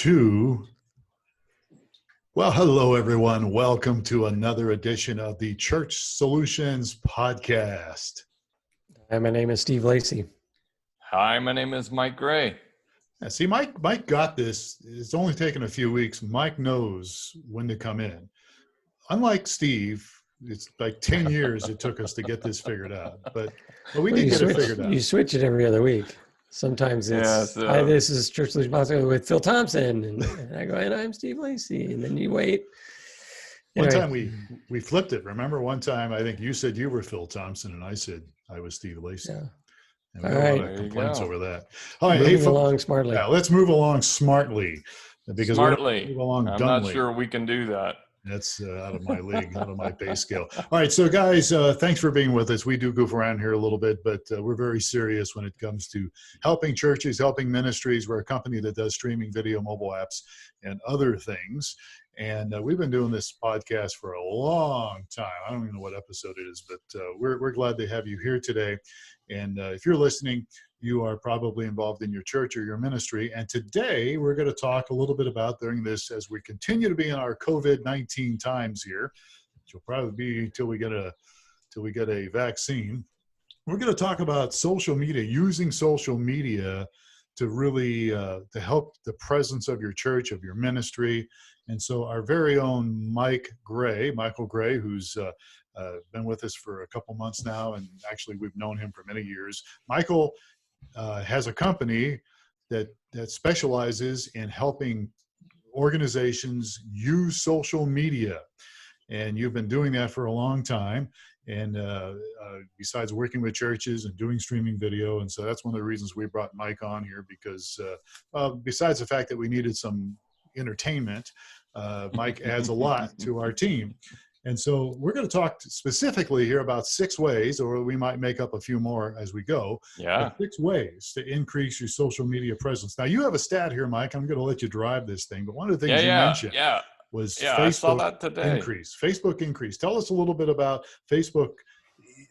2. Well, hello, everyone. Welcome to another edition of the Church Solutions Podcast. Hi, my name is Steve Lacy. Hi, my name is Mike Gray. Yeah, see, Mike got this. It's only taken a few weeks. Mike knows when to come in. Unlike Steve, it's like 10 years it took us to get this figured out. But we did get it figured out. You switch it every other week. Sometimes it's, hi, this is Church Solutions Podcast with Phil Thompson. And I go, and I'm Steve Lacy. And then you wait. One time we flipped it. Remember one time, I think you said you were Phil Thompson and I said I was Steve Lacy. Yeah. And we had a lot of complaints over that. All right, moving along smartly. Yeah, let's move along smartly. Because smartly. Move along I'm dumbly. not sure we can do that. That's out of my league, out of my pay scale. All right, so guys, thanks for being with us. We do goof around here a little bit, but we're very serious when it comes to helping churches, helping ministries. We're a company that does streaming video, mobile apps, and other things. And we've been doing this podcast for a long time. I don't even know what episode it is, but we're glad to have you here today. And if you're listening, you are probably involved in your church or your ministry. And today we're going to talk a little bit about during this, as we continue to be in our COVID-19 times here, which will probably be till we get a vaccine. We're going to talk about social media, using social media to really to help the presence of your church, of your ministry. And so our very own Michael Gray, who's been with us for a couple months now, and actually we've known him for many years. Michael has a company that specializes in helping organizations use social media. And you've been doing that for a long time. And besides working with churches and doing streaming video. And so that's one of the reasons we brought Mike on here, because besides the fact that we needed some entertainment, Mike adds a lot to our team. And so we're going to talk specifically here about 6 ways, or we might make up a few more as we go. Yeah. 6 ways to increase your social media presence. Now, you have a stat here, Mike. I'm going to let you drive this thing. But one of the things you mentioned was Facebook I saw that today. increase. Facebook increase. Tell us a little bit about Facebook,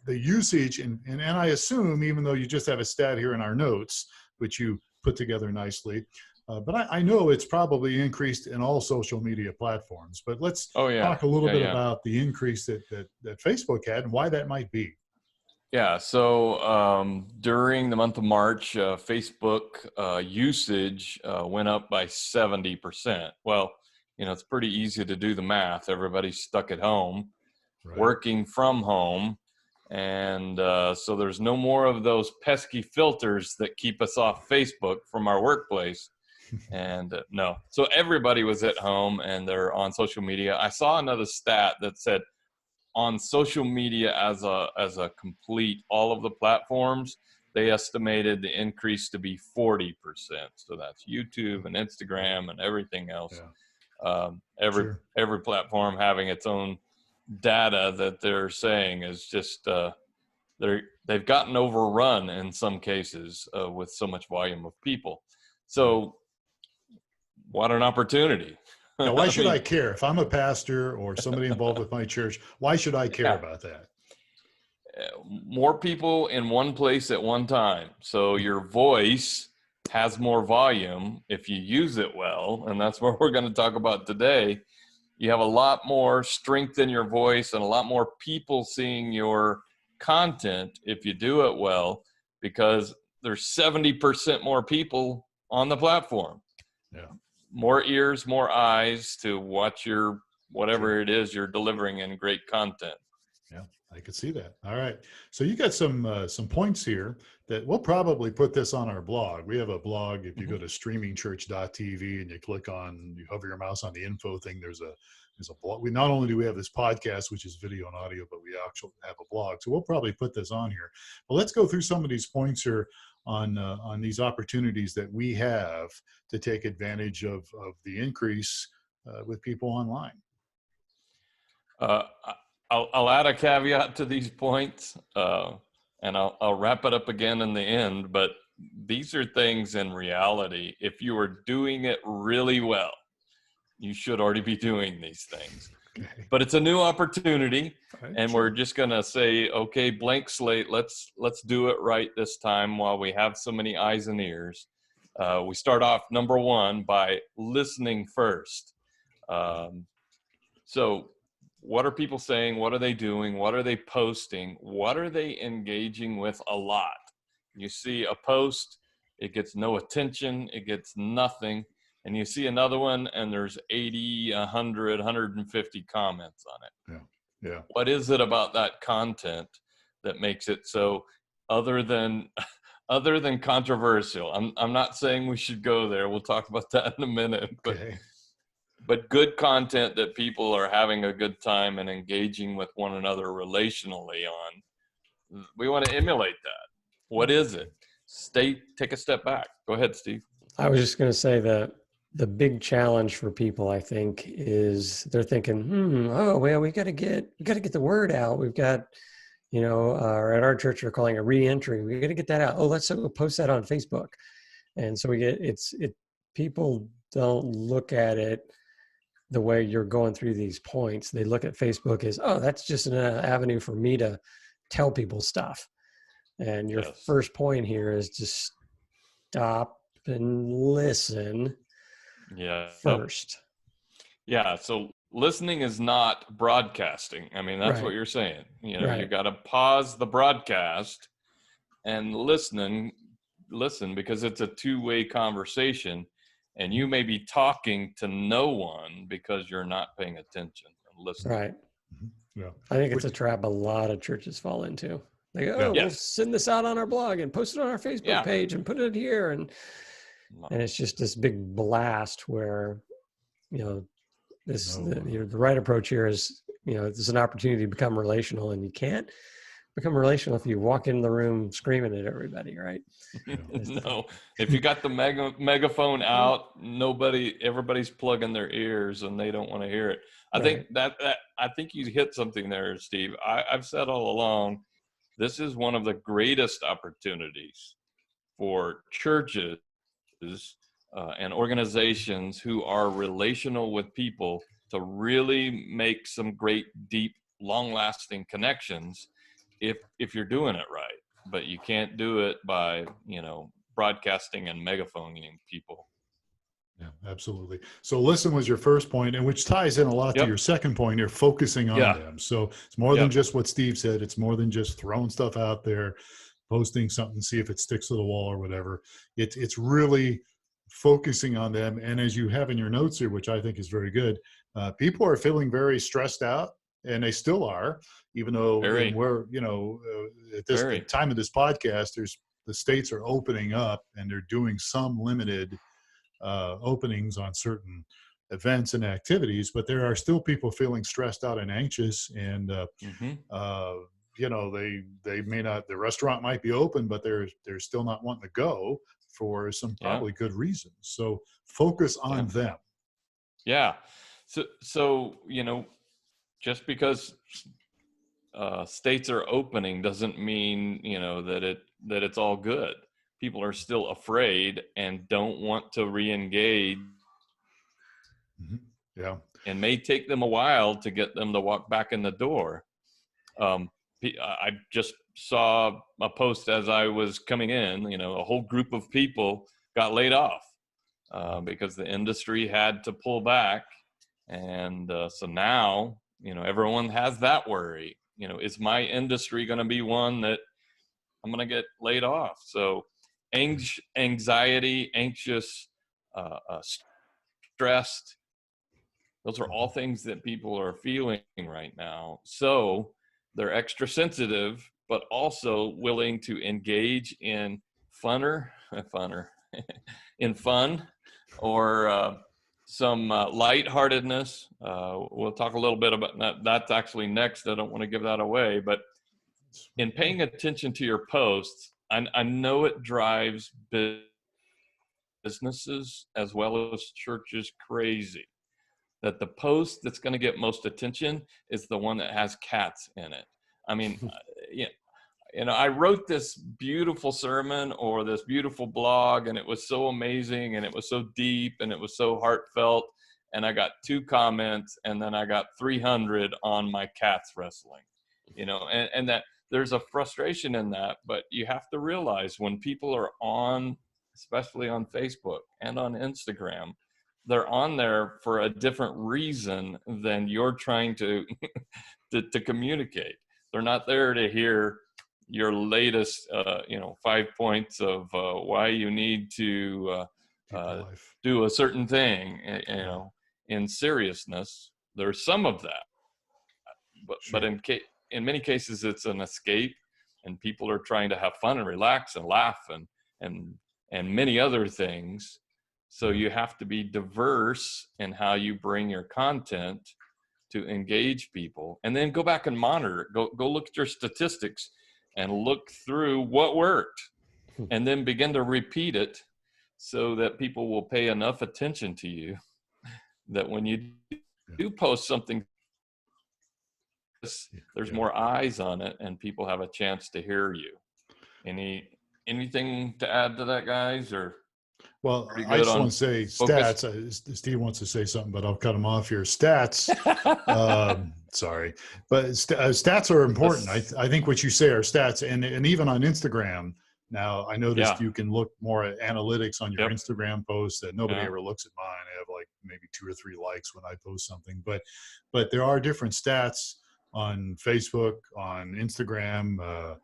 the usage. And I assume, even though you just have a stat here in our notes, which you put together nicely, but I know it's probably increased in all social media platforms. But let's talk a little bit about the increase that Facebook had and why that might be. Yeah, so during the month of March, Facebook usage went up by 70%. Well, you know, it's pretty easy to do the math. Everybody's stuck at home, working from home. And so there's no more of those pesky filters that keep us off Facebook from our workplace. And no, so everybody was at home and they're on social media. I saw another stat that said on social media as a complete, all of the platforms, they estimated the increase to be 40%. So that's YouTube and Instagram and everything else. Yeah. Every platform having its own data that they're saying is just they've gotten overrun in some cases with so much volume of people. So what an opportunity. Now, why should I care? If I'm a pastor or somebody involved with my church, why should I care about that? More people in one place at one time. So your voice has more volume if you use it well. And that's what we're going to talk about today. You have a lot more strength in your voice and a lot more people seeing your content if you do it well, because there's 70% more people on the platform. Yeah. More ears, more eyes to watch your whatever it is you're delivering in great content. Yeah, I could see that. All right. So you got some points here that we'll probably put this on our blog. We have a blog. If you go to streamingchurch.tv and you hover your mouse on the info thing, there's a blog. We not only do we have this podcast, which is video and audio, but we actually have a blog. So we'll probably put this on here. But let's go through some of these points here on these opportunities that we have to take advantage of the increase with people online. I'll add a caveat to these points, and I'll wrap it up again in the end. But these are things in reality. If you are doing it really well, you should already be doing these things. Okay. But it's a new opportunity, and we're just going to say, okay, blank slate, let's do it right this time while we have so many eyes and ears. We start off, number one, by listening first. So what are people saying? What are they doing? What are they posting? What are they engaging with a lot? You see a post, it gets no attention, it gets nothing. And you see another one and there's 80, 100, 150 comments on it. Yeah. What is it about that content that makes it so other than controversial? I'm not saying we should go there. We'll talk about that in a minute. But good content that people are having a good time and engaging with one another relationally on. We want to emulate that. What is it? Take a step back. Go ahead, Steve. I was just going to say that the big challenge for people, I think, is they're thinking, oh, well, we got to get the word out. We've got, or at our church, we're calling a re-entry. We got to get that out. Oh, let's post that on Facebook. And so people don't look at it the way you're going through these points. They look at Facebook as, oh, that's just an avenue for me to tell people stuff. And your first point here is just stop and listen first. Yeah. So listening is not broadcasting. I mean, that's what you're saying. You got to pause the broadcast and listen because it's a two-way conversation. And you may be talking to no one because you're not paying attention and listening. Right. Yeah. I think it's a trap a lot of churches fall into. They go, we'll send this out on our blog and post it on our Facebook page and put it here. And it's just this big blast where, the right approach here is, there's an opportunity to become relational, and you can't become relational if you walk in the room screaming at everybody, right? No, if you got the megaphone out, everybody's plugging their ears and they don't want to hear it. I think I think you hit something there, Steve. I've said all along, this is one of the greatest opportunities for churches and organizations who are relational with people to really make some great, deep, long-lasting connections if you're doing it right. But you can't do it by, broadcasting and megaphoning people. Yeah, absolutely. So listen was your first point, and which ties in a lot to your second point. You're focusing on them. So it's more than just what Steve said. It's more than just throwing stuff out there, posting something, see if it sticks to the wall or whatever. It's really focusing on them. And as you have in your notes here, which I think is very good, people are feeling very stressed out, and they still are, even though we're, at this time of this podcast, the states are opening up and they're doing some limited openings on certain events and activities, but there are still people feeling stressed out and anxious, and they may not, the restaurant might be open, but they're still not wanting to go for some probably good reasons. So focus on them. Yeah. So just because states are opening doesn't mean that it's all good. People are still afraid and don't want to re-engage. Yeah. And may take them a while to get them to walk back in the door. I just saw a post as I was coming in, a whole group of people got laid off because the industry had to pull back. And so now, everyone has that worry. Is my industry going to be one that I'm going to get laid off? So anxiety, anxious, stressed, those are all things that people are feeling right now. So they're extra sensitive, but also willing to engage in in fun or some lightheartedness. We'll talk a little bit about that. That's actually next. I don't want to give that away, but in paying attention to your posts, I know it drives businesses as well as churches crazy, that the post that's going to get most attention is the one that has cats in it. I mean, I wrote this beautiful sermon or this beautiful blog, and it was so amazing, and it was so deep, and it was so heartfelt, and I got 2 comments, and then I got 300 on my cats wrestling, and that there's a frustration in that. But you have to realize when people are on especially on Facebook and on Instagram, they're on there for a different reason than you're trying to to communicate. They're not there to hear your latest 5 points of why you need to do a certain thing, in seriousness. There's some of that, but in many cases it's an escape, and people are trying to have fun and relax and laugh and many other things. So you have to be diverse in how you bring your content to engage people, and then go back and monitor. Go look at your statistics and look through what worked, and then begin to repeat it so that people will pay enough attention to you that when you do post something, there's more eyes on it and people have a chance to hear you. Anything to add to that, guys? Or well, I just want to say focus? Stats. Steve wants to say something, but I'll cut him off here. Stats. Sorry, but stats are important. I think what you say are stats, and even on Instagram. Now, I noticed you can look more at analytics on your Instagram posts that nobody ever looks at mine. I have like maybe 2 or 3 likes when I post something, but there are different stats on Facebook, on Instagram.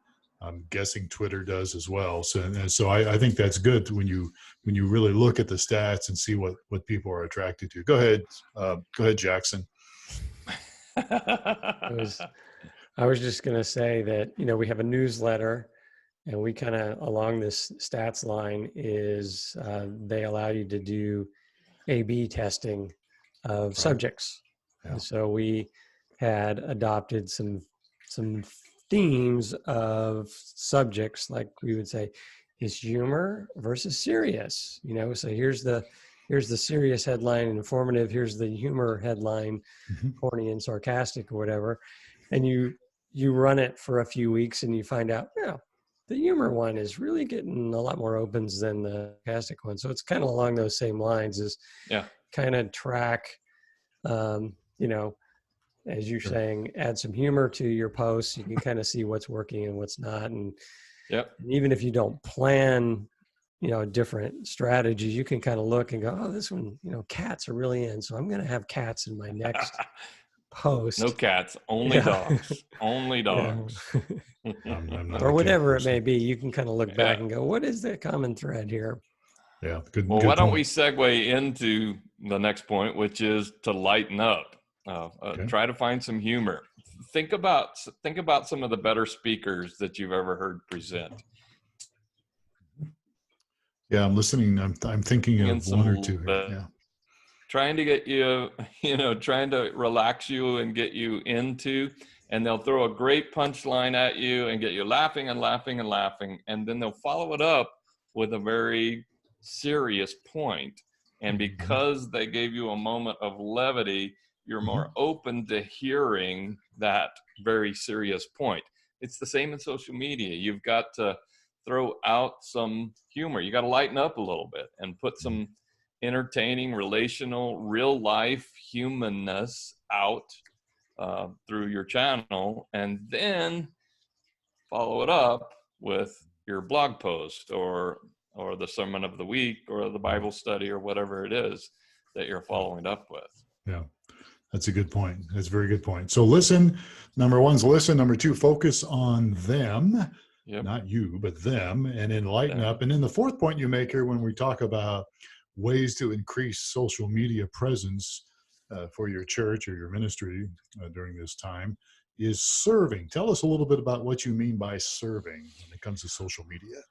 I'm guessing Twitter does as well. So I think that's good when you really look at the stats and see what people are attracted to. Go ahead, Jackson. I was just going to say that, we have a newsletter, and we kind of, along this stats line, is they allow you to do A/B testing of subjects. Yeah. And so we had adopted some themes of subjects, like we would say, is humor versus serious. So here's the serious headline, informative. Here's the humor headline, corny and sarcastic or whatever. And you run it for a few weeks, and you find out, the humor one is really getting a lot more opens than the sarcastic one. So it's kind of along those same lines, is kind of track, as you're saying, add some humor to your posts. You can kind of see what's working and what's not. And even if you don't plan, different strategies, you can kind of look and go, oh, this one, cats are really in. So I'm going to have cats in my next post. No cats, only dogs. Only dogs. Or whatever it may be. You can kind of look back and go, what is the common thread here? Yeah. Good. Well, good why don't point. we segue into the next point, which is to lighten up. Try to find some humor. Think about some of the better speakers that you've ever heard present. Yeah, I'm listening. I'm thinking of one or two. Trying to get you, trying to relax you and get you into, and they'll throw a great punchline at you and get you laughing and laughing and laughing. And then they'll follow it up with a very serious point. And because they gave you a moment of levity, you're more open to hearing that very serious point. It's the same in social media. You've got to throw out some humor. You got to lighten up a little bit and put some entertaining, relational, real life humanness out through your channel, and then follow it up with your blog post or the sermon of the week or the Bible study or whatever it is that you're following it up with. Yeah. That's a good point. That's a very good point. So listen, number 1's listen. Number 2, focus on them, not you, but them, and then lighten up. And then the 4th point you make here, when we talk about ways to increase social media presence for your church or your ministry during this time, is serving. Tell us a little bit about what you mean by serving when it comes to social media.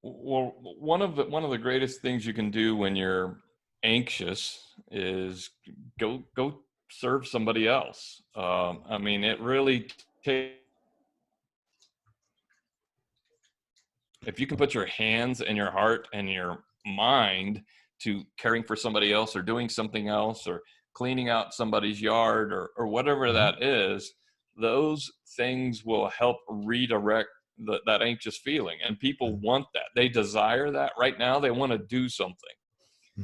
Well, one of the greatest things you can do when you're anxious is go serve somebody else. I mean, it really takes, if you can put your hands and your heart and your mind to caring for somebody else or doing something else or cleaning out somebody's yard or whatever that is, those things will help redirect that anxious feeling. And people want that. They desire that right now. They want to do something.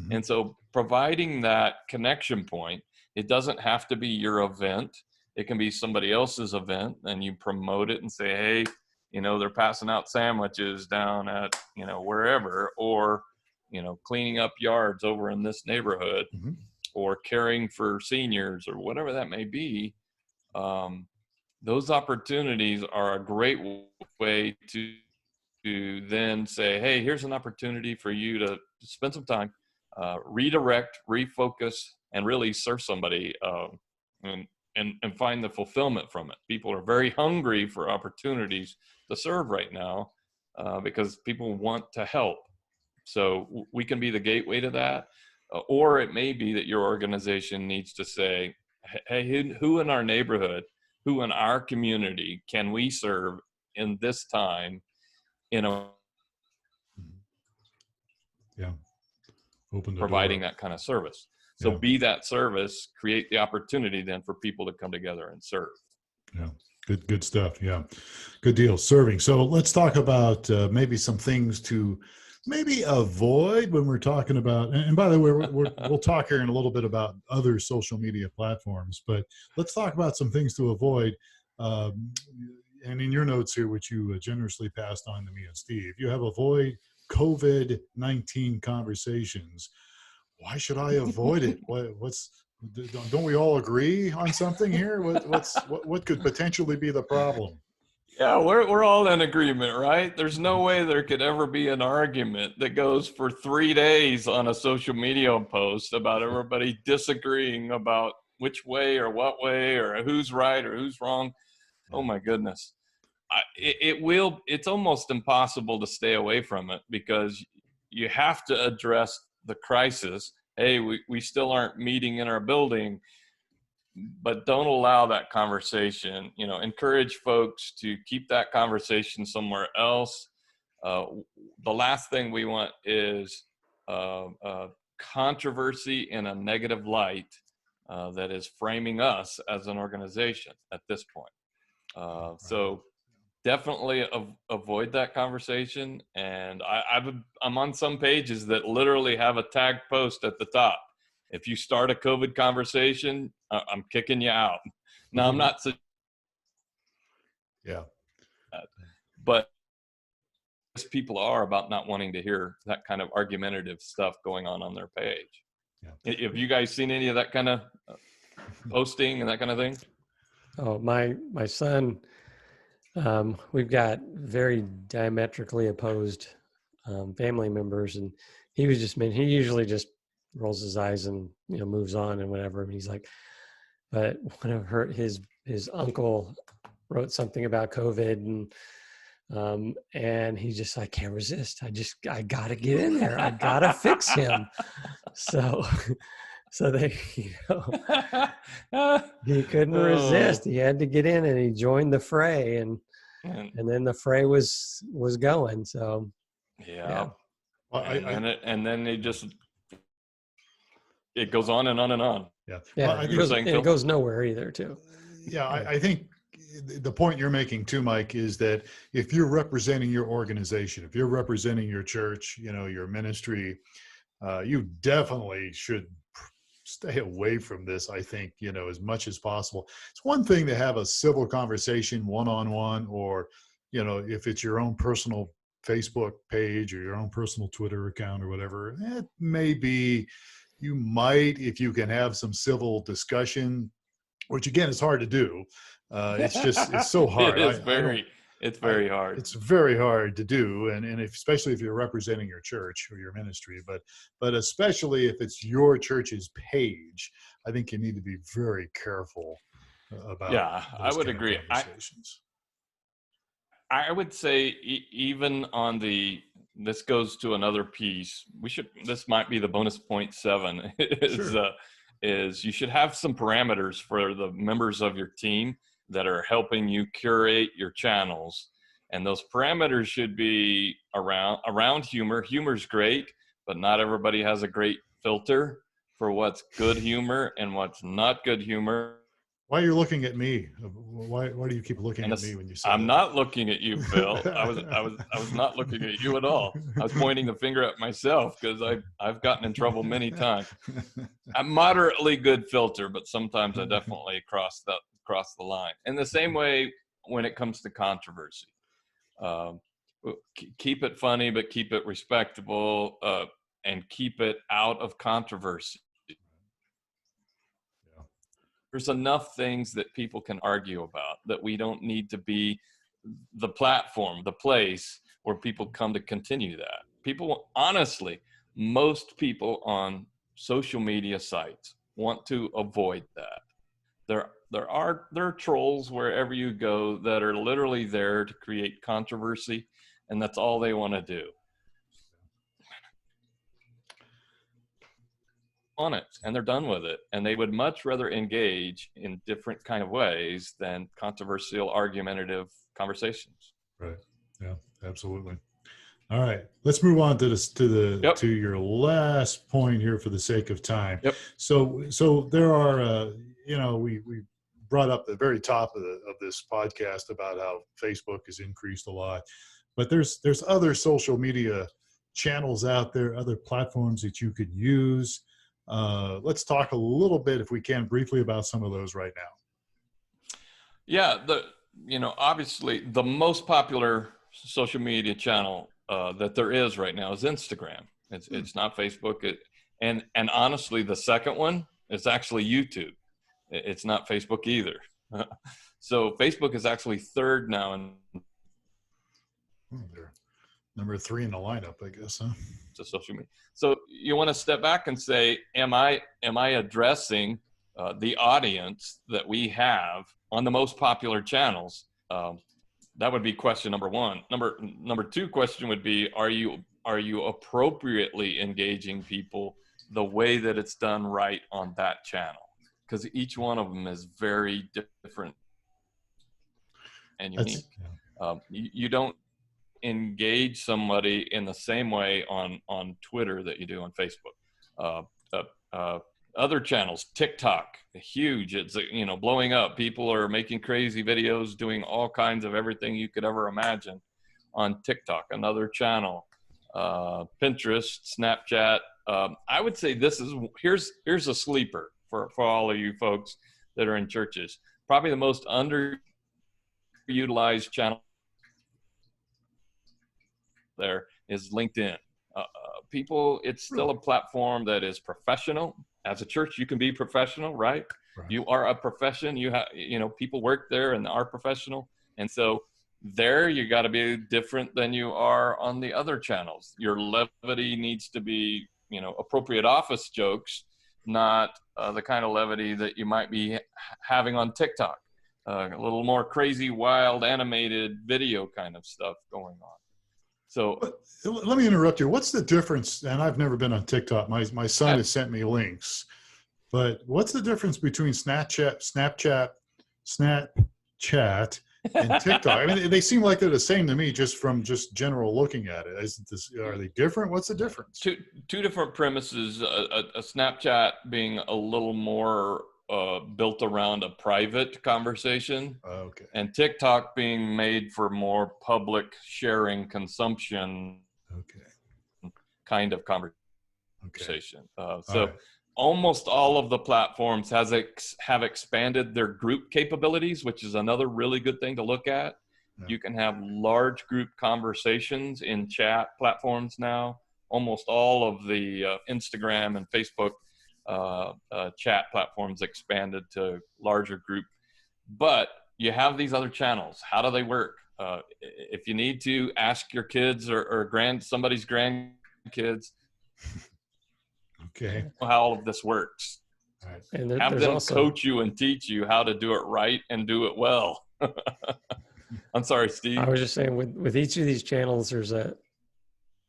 And so providing that connection point, it doesn't have to be your event. It can be somebody else's event, and you promote it and say, hey, they're passing out sandwiches down at, wherever, or, cleaning up yards over in this neighborhood, Mm-hmm. or caring for seniors or whatever that may be. Those opportunities are a great way to then say, hey, here's an opportunity for you to spend some time, redirect, refocus, and really serve somebody, and find the fulfillment from it. People are very hungry for opportunities to serve right now, because people want to help. So we can be the gateway to that. Or it may be that your organization needs to say, hey, who in our neighborhood, who in our community can we serve in this time, Yeah. Open the providing door. that kind of service. So Yeah. be that service, create the opportunity then for people to come together and serve. Yeah. Good stuff. Yeah. Good deal. Serving. So let's talk about maybe some things to maybe avoid when we're talking about, and by the way, we'll talk here in a little bit about other social media platforms, but let's talk about some things to avoid. And in your notes here, which you generously passed on to me and Steve, you have avoid COVID-19 conversations. Why should I avoid it? Don't we all agree on something here? What could potentially be the problem? Yeah, we're all in agreement, right? There's no way there could ever be an argument that goes for 3 days on a social media post about everybody disagreeing about which way or what way or who's right or who's wrong. Oh my goodness. It's almost impossible to stay away from it, because you have to address the crisis. Hey, we still aren't meeting in our building, but don't allow that conversation. Encourage folks to keep that conversation somewhere else. The last thing we want is controversy in a negative light that is framing us as an organization at this point. So definitely avoid that conversation. And I'm on some pages that literally have a tagged post at the top. If you start a COVID conversation, I'm kicking you out. Now, I'm not. Yeah. But people are about not wanting to hear that kind of argumentative stuff going on their page. Yeah. Have you guys seen any of that kind of posting and that kind of thing? Oh, my son, we've got very diametrically opposed family members, and he usually just rolls his eyes and moves on and whatever. And he's like, but whenever his uncle wrote something about COVID, and he just, I can't resist. I gotta get in there. I gotta fix him. So they, he couldn't resist. He had to get in, and he joined the fray, and then the fray was going. So yeah. Well, and then it goes on and on and on. Yeah. Yeah. Well, it goes nowhere either, too. Yeah. I think the point you're making too, Mike, is that if you're representing your organization, if you're representing your church, your ministry, you definitely should stay away from this, I think, as much as possible. It's one thing to have a civil conversation one-on-one, or, if it's your own personal Facebook page or your own personal Twitter account or whatever, it may be, you might, if you can have some civil discussion, which again, is hard to do. It's so hard. It's very hard. It's very hard to do. And especially if you're representing your church or your ministry, but especially if it's your church's page, I think you need to be very careful about. Yeah, I would agree. I would say even on this goes to another piece. This might be the bonus point 7 is you should have some parameters for the members of your team that are helping you curate your channels. And those parameters should be around humor. Humor's great, but not everybody has a great filter for what's good humor and what's not good humor. Why are you looking at me? Why do you keep looking at me when you say I'm that? not looking at you, Phil. I was not looking at you at all. I was pointing the finger at myself, because I've gotten in trouble many times. I'm moderately good filter, but sometimes I definitely cross the line. In the same way, when it comes to controversy, Um, keep it funny, but keep it respectable, and keep it out of controversy. Yeah. There's enough things that people can argue about that we don't need to be the platform, the place where people come to continue that. People, honestly, most people on social media sites want to avoid that. There are trolls wherever you go that are literally there to create controversy, and that's all they want to do. On it, and they're done with it, and they would much rather engage in different kind of ways than controversial, argumentative conversations. Right. Yeah, absolutely. All right, let's move on to this Yep. to your last point here for the sake of time. Yep. So there are we brought up the very top of this podcast about how Facebook has increased a lot, but there's other social media channels out there, other platforms that you could use. Let's talk a little bit, if we can, briefly about some of those right now. Yeah, obviously the most popular social media channel that there is right now is Instagram. It's not Facebook. And honestly, the second one is actually YouTube. It's not Facebook either. So Facebook is actually third now in They're number 3 in the lineup, I guess, huh? to social media. So you want to step back and say, am I addressing the audience that we have on the most popular channels? That would be question number one. Number two question would be, are you appropriately engaging people the way that it's done right on that channel? Because each one of them is very different and unique. You don't engage somebody in the same way on Twitter that you do on Facebook. Other channels, TikTok, huge. It's blowing up. People are making crazy videos, doing all kinds of everything you could ever imagine on TikTok. Another channel, Pinterest, Snapchat. I would say here's a sleeper for all of you folks that are in churches. Probably the most underutilized channel there is LinkedIn. People, it's still a platform that is professional. As a church, you can be professional, right? You are a profession. You have, people work there and are professional. And so there you got to be different than you are on the other channels. Your levity needs to be, appropriate office jokes, not the kind of levity that you might be having on TikTok. A little more crazy, wild, animated video kind of stuff going on. So let me interrupt you. What's the difference? And I've never been on TikTok. My son has sent me links, but what's the difference between Snapchat, and TikTok? I mean, they seem like they're the same to me, just from general looking at it. Are they different? What's the difference? Two different premises. A Snapchat being a little more built around a private conversation. Okay. And TikTok being made for more public sharing consumption. Okay. Kind of conversation. Okay. So almost all of the platforms have expanded their group capabilities, which is another really good thing to look at. Yeah. You can have large group conversations in chat platforms now. Almost all of the Instagram and Facebook chat platforms expanded to larger group. But you have these other channels. How do they work? If you need to, ask your kids or somebody's grandkids. Okay. How all of this works. All right. And have them coach you and teach you how to do it right and do it well. I'm sorry, Steve. I was just saying, with each of these channels, there's a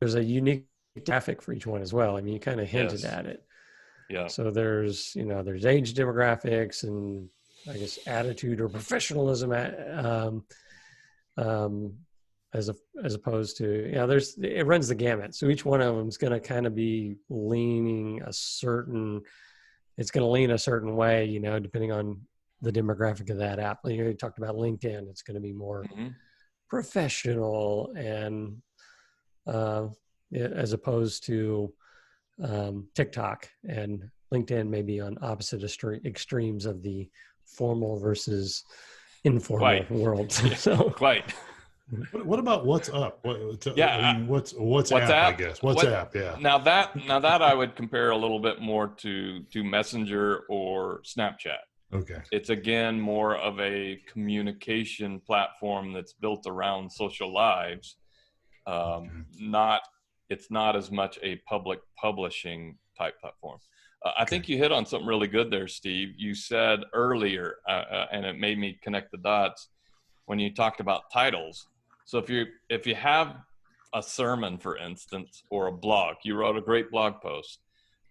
unique traffic for each one as well. I mean, you kind of hinted at it. Yeah. So there's age demographics and I guess attitude or professionalism as opposed to, it runs the gamut. So each one of them is going to kind of be leaning a certain way, depending on the demographic of that app. You talked about LinkedIn. It's going to be more professional and as opposed to TikTok, and LinkedIn may be on opposite extremes of the formal versus informal world. So quite. What about what's up? Yeah, I mean, what's WhatsApp? I WhatsApp. guess What WhatsApp. Yeah. now that I would compare a little bit more to Messenger or Snapchat. Okay. It's again more of a communication platform that's built around social lives. Not It's not as much a public publishing type platform. I think you hit on something really good there, Steve. You said earlier, and it made me connect the dots when you talked about titles. So if you have a sermon, for instance, or a blog, you wrote a great blog post,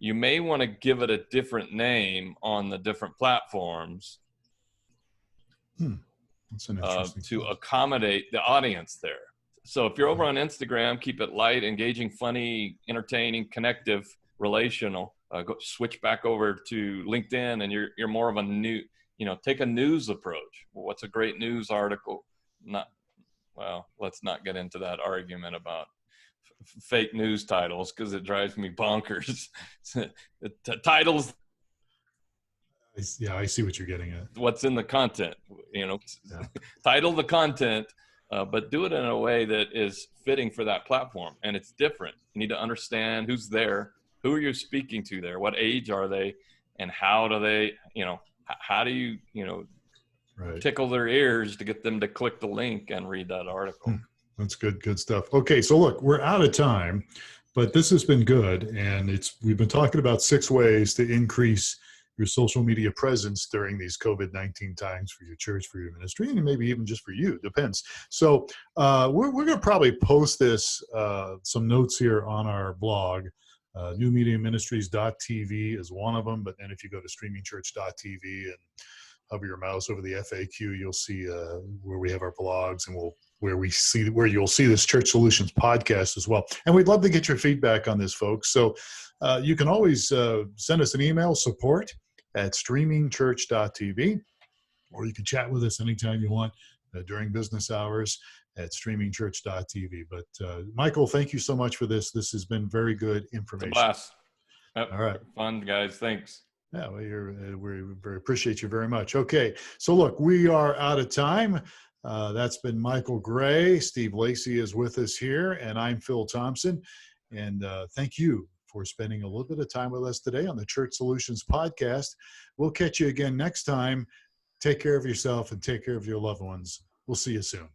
you may want to give it a different name on the different platforms That's an interesting to point. accommodate the audience there. So if you're over on Instagram, keep it light, engaging, funny, entertaining, connective, relational. Switch back over to LinkedIn, and you're more of a take a news approach. Well, what's a great news article? Let's not get into that argument about fake news titles because it drives me bonkers. Titles. Yeah, I see what you're getting at. What's in the content? Title the content. But do it in a way that is fitting for that platform. And it's different. You need to understand who's there, who are you speaking to there, what age are they, and how do they, how do you, Right. tickle their ears to get them to click the link and read that article. That's good stuff. Okay, so look, we're out of time, but this has been good. And we've been talking about 6 ways to increase your social media presence during these COVID-19 times for your church, for your ministry, and maybe even just for you, depends. So we're going to probably post some notes here on our blog. newmediaministries.tv is one of them, but then if you go to streamingchurch.tv and hover your mouse over the FAQ, you'll see where we have our blogs and where you'll see this Church Solutions podcast as well. And we'd love to get your feedback on this, folks. So you can always send us an email, support@streamingchurch.tv, or you can chat with us anytime you want during business hours at streamingchurch.tv. But Michael, thank you so much for this. This has been very good information. It's a blast. Yep. All right. Fun, guys. Thanks. Yeah, well, we very appreciate you very much. Okay, so look, we are out of time. That's been Michael Gray. Steve Lacy is with us here, and I'm Phil Thompson. And thank you for spending a little bit of time with us today on the Church Solutions podcast. We'll catch you again next time. Take care of yourself and take care of your loved ones. We'll see you soon.